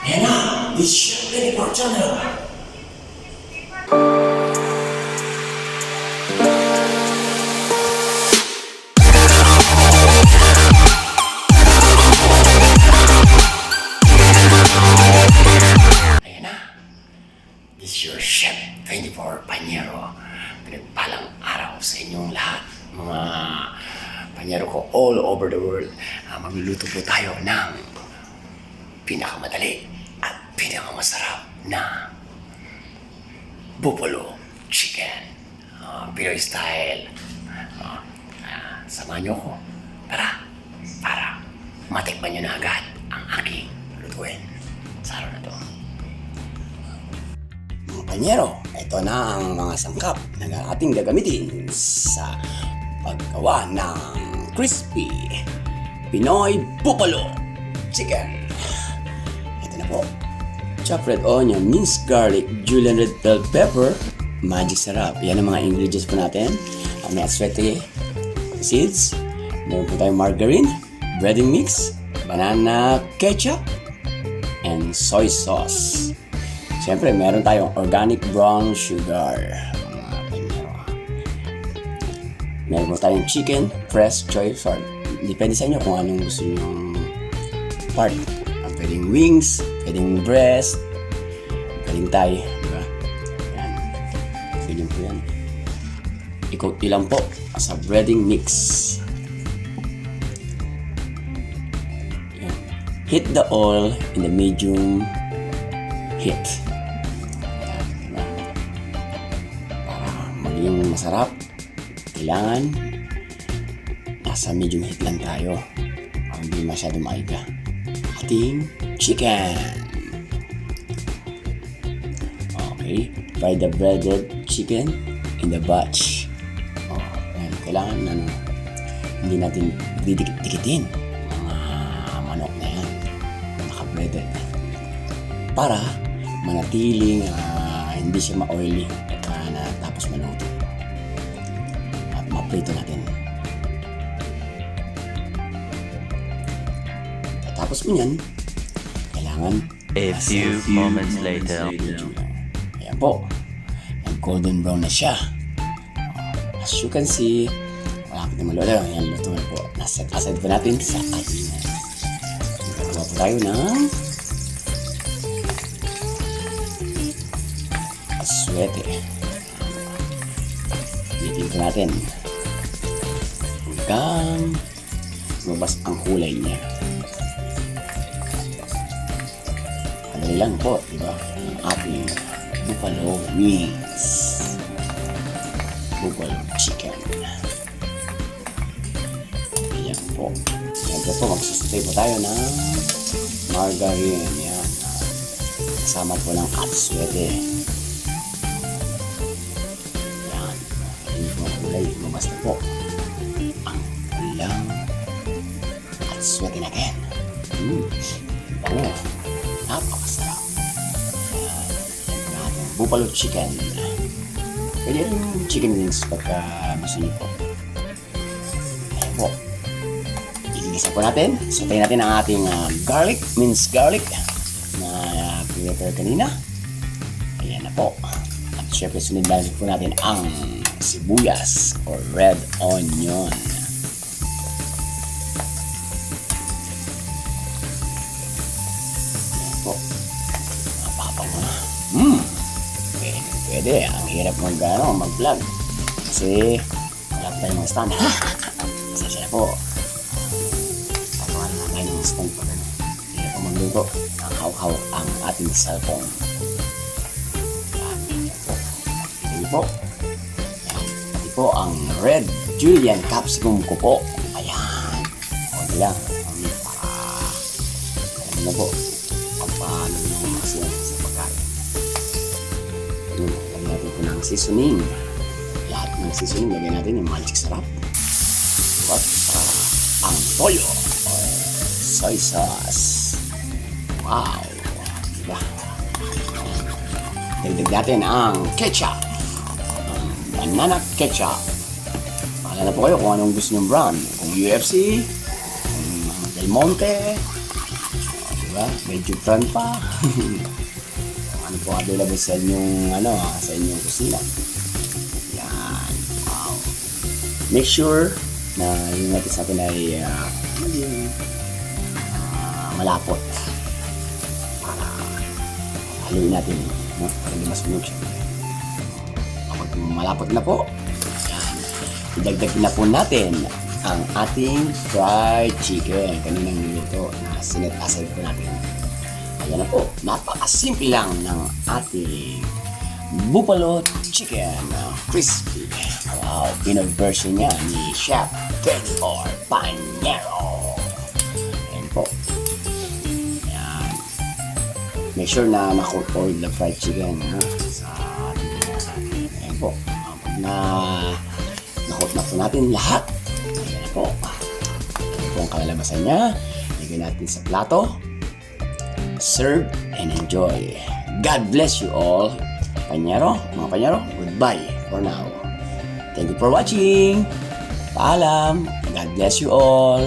Ayan na, this is 24 channel. Ayan na, this is your chef 24 Panyero. Pinagpalang araw sa inyong lahat, mga Panyero ko all over the world. Magluluto po tayo ng pinakamadali at pinakamasarap na buffalo chicken. Pinoy style. Samahan nyo ko. Tara, para matikman nyo na agad ang aking lutuin sa araw na to. Mga Panyero, ito na ang mga sangkap na ating gagamitin sa paggawa ng crispy Pinoy buffalo chicken. Ito na po. Chopped red onion, minced garlic, Julliene Red Bell pepper, magic sarap. Yan ang mga ingredients po natin. May Atsuete seeds, meron po tayong margarine, breading mix, banana ketchup, and soy sauce. Siyempre, meron tayong organic brown sugar. Meron po tayong chicken, fresh choice part. Depende sa inyo kung anong gusto nyo part. Pwedeng wings, pwedeng breast, pwedeng thigh, diba? Yan. Pwedeng po yan. I-coat ilang po sa breading mix. Yan. Heat the oil in the medium heat. Yan, diba? Para maging masarap, kailangan nasa medium heat lang tayo. Hindi masyado maiga. Ating chicken. Okay, fry the breaded chicken in the batch. Ayan, kailangan hindi natin didikit-dikitin mga manok na yan, naka-breaded, para manatiling hindi siya ma-oily na tapos maluto at ma-prito natin. Tapos po yan, kailangan a few moments later. Ayan po, nag-golden brown na siya. As you can see, wala ka naman luto. Ayan, luto na po. Naset aside po natin sa ating. Gagawa po tayo ng Atsuete. Bitin po natin hanggang lumabas ang kulay niya. Madali lang po, diba? Ang ating buffalo wings. Buffalo chicken. Ayan po. Siyempre po, magsasatay po tayo ng margarine. Ayan. Kasama po ng Atsuete. Ayan. Hindi po ang kulay. Lumabas na po ang kulang Atsuete natin. Bango. Napakasarap. Ayan. Buffalo chicken. Pwede rin chicken wings pagka gusto niyo po. Ayan po. Igigisa po natin. Satayin natin ang ating garlic, minced garlic na prepare kanina. Ayan na po. At syempre sunod lang po natin ang sibuyas or red onion. Pwede. Ang hirap mag-vlog. Kasi wala pa tayong stand. Kasi siya po. Pagawa na tayo ng stand pa gano'n. Hirap po magluto. Nakahawak ang ating cellphone. Yan po. Pwede po. Yan. Pwede po ang red julienne capsicum ko po. Ayan. Kunti lang. Alam na po. Paano yung masaya sa pagkain. Lagyan natin po ng seasoning. Lahat ng seasoning lagyan natin yung magic sarap. At ang toyo or soy sauce. Wow! Diba? Dagdag natin ang ketchup. Banana ketchup. Bahala na po kayo kung anong gusto nyong brand. Kung UFC, kung Del Monte, Diba? Medyo brown pa. Ano po available sa inyong, sa inyong kusina. Yan. Wow. Make sure na yung lettuce natin ay malapot. Para haluin natin. No? Para hindi masunog siya. Kapag malapot na po, yan. Idagdag na po natin ang ating fried chicken. Kaninang niluto na sinet aside po natin. Ayan na po. Napakasimple lang ng ating buffalo chicken. Crispy. Wow. Pinoy version niya ni Chef or Panyero. Ayan po. Ayan. Make sure na na-coat po the fried chicken. Sa ating ayan po. Pag na-coat na po natin lahat. Ayan po. Ayan po ang kalalabasan niya. Lagyan natin sa plato. Serve and enjoy. God bless you all. Panyero, mga Panyero, goodbye for now. Thank you for watching. Paalam. God bless you all.